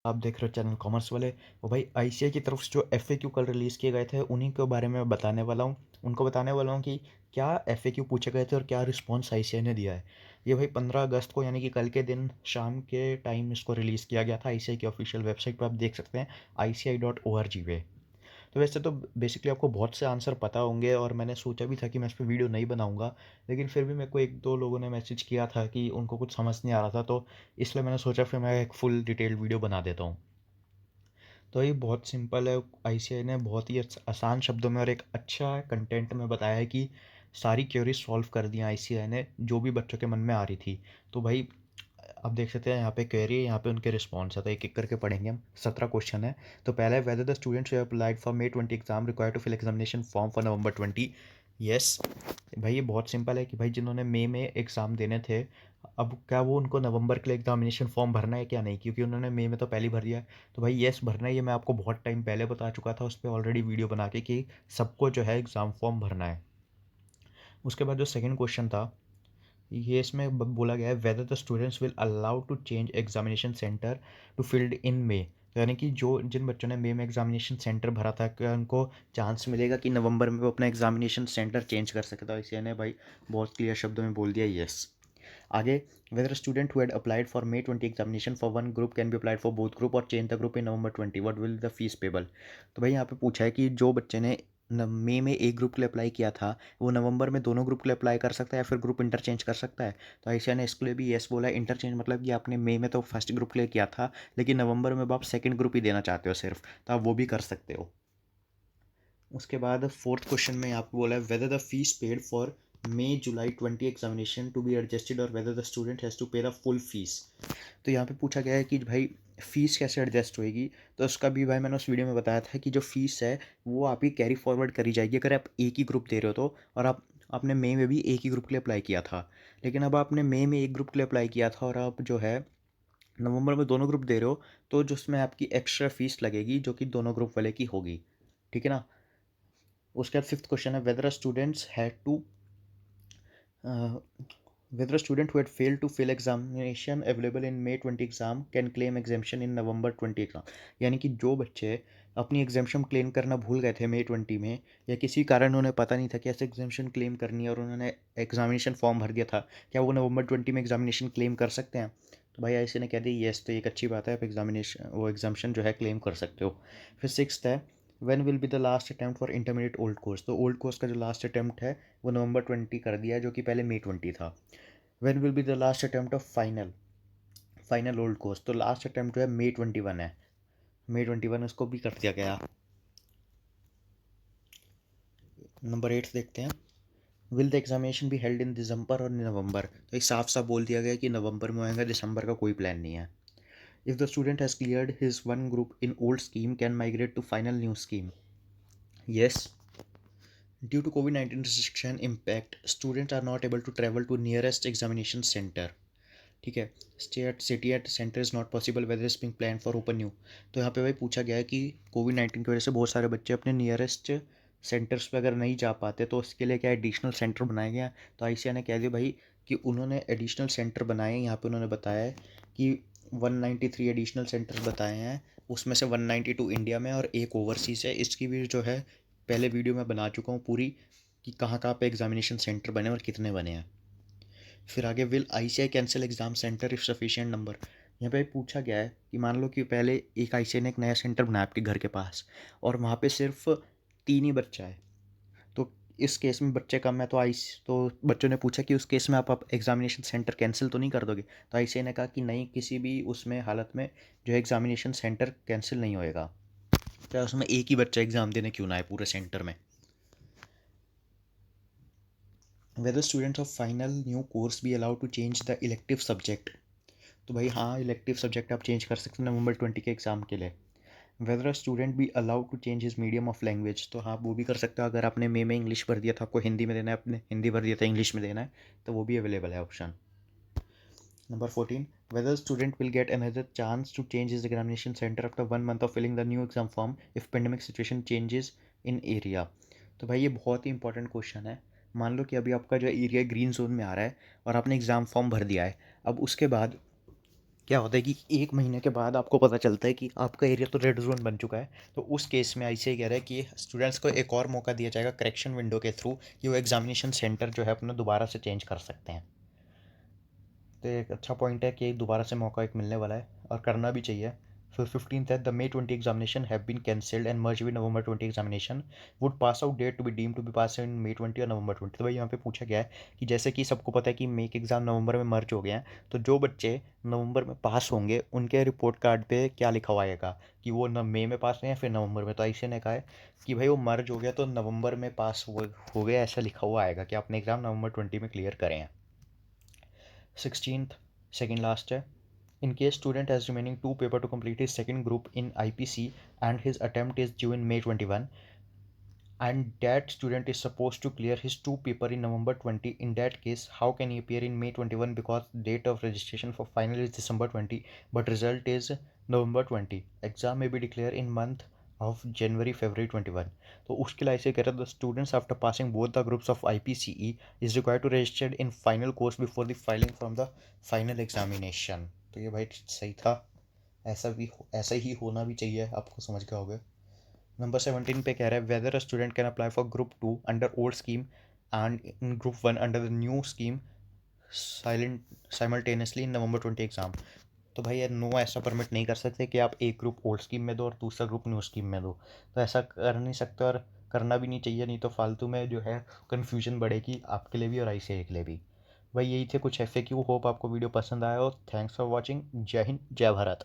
आप देख रहे हो चैनल कॉमर्स वाले। और भाई आईसीएआई की तरफ से जो एफएक्यू कल रिलीज़ किए गए थे उन्हीं के बारे में मैं बताने वाला हूँ। उनको बताने वाला हूँ कि क्या एफएक्यू पूछे गए थे और क्या रिस्पॉन्स आईसीएआई ने दिया है। ये भाई 15 अगस्त को यानी कि कल के दिन शाम के टाइम इसको रिलीज़ किया गया था आईसीएआई की ऑफिशियल वेबसाइट पर। आप देख सकते हैं ICAI.org पे। तो वैसे तो बेसिकली आपको बहुत से आंसर पता होंगे और मैंने सोचा भी था कि मैं इस पे वीडियो नहीं बनाऊंगा, लेकिन फिर भी मेरे को एक दो लोगों ने मैसेज किया था कि उनको कुछ समझ नहीं आ रहा था, तो इसलिए मैंने सोचा फिर मैं एक फुल डिटेल्ड वीडियो बना देता हूँ। तो ये बहुत सिंपल है। आईसीआई ने बहुत ही आसान शब्दों में और एक अच्छा कंटेंट में बताया है कि सारी क्वेरीज सॉल्व कर दी आईसीआई ने जो भी बच्चों के मन में आ रही थी। तो भाई आप देख सकते हैं यहाँ पे क्वेरी है, यहाँ पे उनके रिस्पॉन्स है, तो एक एक करके पढ़ेंगे हम। 17 क्वेश्चन है। तो पहला है whether the students who applied for May 20 exam require to fill examination form for November 20। Yes. भाई ये बहुत सिंपल है कि भाई जिन्होंने मई में एग्ज़ाम देने थे, अब क्या वो उनको नवंबर के लिए एग्जामिनेशन फॉर्म भरना है क्या नहीं, क्योंकि उन्होंने मई में तो पहले ही भर दिया है। तो भाई यस भरना है, ये मैं आपको बहुत टाइम पहले बता चुका था उस पर ऑलरेडी वीडियो बना के कि सबको जो है एग्ज़ाम फॉर्म भरना है। उसके बाद जो सेकंड क्वेश्चन था, ये इसमें बोला गया है whether the students will allow to change examination centre to field in May. तो यानी कि जो जिन बच्चों ने मई में एग्जामिनेशन सेंटर भरा था, क्या उनको चांस मिलेगा कि नवंबर में वो अपना एग्जामिनेशन सेंटर चेंज कर सके। तो इसी ने भाई बहुत क्लियर शब्दों में बोल दिया यस। आगे, whether student who had applied for May 20 examination for one group can be applied for both group और change the group in November 20, what will the fees payable. तो भाई यहाँ पे पूछा है कि जो बच्चे ने मई में एक ग्रुप के लिए अप्लाई किया था, वो नवंबर में दोनों ग्रुप के लिए अप्लाई कर सकता है या फिर ग्रुप इंटरचेंज कर सकता है। तो आईसीआई ने इसके लिए भी येस बोला है। इंटरचेंज मतलब कि आपने मई में तो फर्स्ट ग्रुप के लिए किया था, लेकिन नवंबर में अब आप सेकंड ग्रुप ही देना चाहते हो सिर्फ, तो आप वो भी कर सकते हो। उसके बाद फोर्थ क्वेश्चन में आपको बोला है whether the fees paid for May-July 20 examination to be adjusted और whether the student has to pay the full fees. तो यहाँ पे पूछा गया है कि भाई फ़ीस कैसे एडजस्ट होएगी। तो उसका भी भाई मैंने उस वीडियो में बताया था कि जो फ़ीस है वो आपकी कैरी फॉरवर्ड करी जाएगी अगर आप एक ही ग्रुप दे रहे हो तो। और आपने मई में भी एक ही ग्रुप के लिए अप्लाई किया था, लेकिन अब आपने मई में एक ग्रुप के लिए अप्लाई किया था और आप जो है नवंबर में दोनों ग्रुप दे रहे हो, तो जो उसमें आपकी एक्स्ट्रा फीस लगेगी जो कि दोनों ग्रुप वाले की होगी। ठीक है ना। उसके बाद फिफ्थ क्वेश्चन है whether students had to whether a student who had failed to fill examination available in May 20 exam can claim examination in November 20 exam. यानी कि जो बच्चे अपनी एग्जामेशन क्लेम करना भूल गए थे May 20 में, या किसी कारण उन्हें पता नहीं था कि ऐसे एग्जामेशन क्लेम करनी है और उन्होंने एग्जामिनेशन फॉर्म भर दिया था, क्या वो November 20 में एग्जामिनेशन क्लेम कर सकते हैं। तो भाई ऐसे ने कह दिया येस, तो एक अच्छी बात है, आप एग्जामिनेशन वो एग्जामेशन जो है क्लेम कर सकते हो। फिर सिक्स्थ है when will be the last attempt for intermediate old course. तो ओल्ड कोर्स का जो लास्ट अटैम्प्ट है वो November 20 कर दिया है, जो कि पहले May 20 था। When will be the last attempt of final final old course. तो लास्ट अटैम्प्ट जो है May 21 है। May 21 उसको भी कर दिया गया। नंबर 8 देखते हैं, will the examination be held in December और नवंबर। तो ये साफ साफ बोल दिया गया कि नवंबर में होएगा, दिसंबर का कोई प्लान नहीं है। If the student has cleared his one group in old scheme can migrate to final new scheme. Yes. Due to COVID-19 restriction impact, students are not able to travel to nearest examination center। ठीक है। Stay at city at centre is not possible whether is being plan for open new. तो यहाँ पे भाई पूछा गया है कि COVID-19 की वजह से बहुत सारे बच्चे अपने नियरेस्ट सेंटर्स पे अगर नहीं जा पाते तो उसके लिए क्या एडिशनल सेंटर बनाया गया। तो आईसीआई ने कह दिया भाई कि उन्होंने एडिशनल सेंटर बनाए हैं। यहाँ पे उन्होंने बताया है कि 193 एडिशनल सेंटर बताए हैं, उसमें से 192 इंडिया में और एक ओवरसीज़ है। इसकी भी जो है पहले वीडियो में बना चुका हूँ पूरी, कि कहाँ कहाँ पे एग्जामिनेशन सेंटर बने और कितने बने हैं। फिर आगे will ICI cancel exam centre if sufficient number. यहाँ पे पूछा गया है कि मान लो कि पहले एक आईसीआई ने एक नया सेंटर बनाया आपके घर के पास और वहाँ पे सिर्फ 3 ही बच्चा है। तो इस केस में बच्चे कम है, तो बच्चों ने पूछा कि उस केस में आप एग्जामिनेशन सेंटर कैंसिल तो नहीं कर दोगे। तो आईसीआई ने कहा कि नहीं, किसी भी उसमें हालत में जो है एग्जामिनेशन सेंटर कैंसिल नहीं होएगा, चाहे उसमें एक ही बच्चा एग्जाम देने क्यों ना आए पूरे सेंटर में। Whether students of final new course be allowed to change the elective subject. तो भाई हाँ, इलेक्टिव सब्जेक्ट आप चेंज कर सकते हैं November 20 के एग्ज़ाम के लिए। Whether a student be allowed to change his medium of language. तो हाँ, आप वो भी कर सकते हो। अगर आपने मई में इंग्लिश भर दिया था, आपको हिंदी में देना है, आपने हिंदी भर दिया था इंग्लिश में देना है, तो वो भी अवेलेबल है option. Number 14, whether student will get another chance to change his examination centre after 1 month of filling the new exam form if pandemic situation changes in area. तो भाई ये बहुत ही इंपॉर्टेंट क्वेश्चन है। मान लो कि अभी आपका जो एरिया ग्रीन जोन में आ रहा है और आपने एग्ज़ाम फॉर्म भर दिया है। अब उसके बाद क्या होता है कि 1 महीने के बाद आपको पता चलता है कि आपका एरिया तो रेड ज़ोन बन चुका है। तो उस केस में आईसीएआई कह रहा है कि स्टूडेंट्स को एक और मौका दिया जाएगा करेक्शन विंडो के थ्रू, कि वो एग्ज़ामिनेशन सेंटर जो है अपना दोबारा से चेंज कर सकते हैं। तो एक अच्छा पॉइंट है कि दोबारा से मौका एक मिलने वाला है और करना भी चाहिए। फिर 15th है, the May 20 examination have been cancelled and merge with November 20 examination, would pass out date to be deem to be pass in May 20 और November 20। तो भाई यहाँ पे पूछा गया है कि जैसे कि सबको पता है कि मे के एग्ज़ाम नवंबर में मर्ज हो गए हैं, तो जो बच्चे नवंबर में पास होंगे उनके रिपोर्ट कार्ड पे क्या लिखा हुआ आएगा कि वो न मई में पास हुए या फिर नवंबर में। तो ऐसे ने कहा है कि भाई वो मर्ज हो गया तो नवंबर में पास हो गया, ऐसा लिखा हुआ आएगा कि आपने एग्ज़ाम नवंबर 20 में क्लियर करें हैं। 16th, second last है, in case student has remaining two paper to complete his second group in IPC and his attempt is due in May 21, and that student is supposed to clear his two paper in November 20, in that case how can he appear in May 21, because date of registration for final is December 20 but result is November 20, exam may be declared in month of January February 21। तो उसके लिए ऐसे कह रहा था, students after passing both the groups of IPCE is required to register in final course before the filing from the final examination। तो ये भाई सही था, ऐसा ही होना भी चाहिए, आपको समझ गए होगे। नंबर 17 पे कह रहा है, weather a student can apply for group 2 under old scheme and in group 1 under the new scheme silent simultaneously in November 20 exam. तो भाई यार नो, ऐसा परमिट नहीं कर सकते कि आप एक ग्रुप ओल्ड स्कीम में दो और दूसरा ग्रुप न्यू स्कीम में दो। तो ऐसा कर नहीं सकते और करना भी नहीं चाहिए, नहीं तो फालतू में जो है कन्फ्यूजन बढ़ेगी आपके लिए भी और आईसीएआई के लिए भी। भाई यही थे कुछ एफएक्यू, होप आपको वीडियो पसंद आया हो। Thanks for watching. जय हिंद, जय भारत।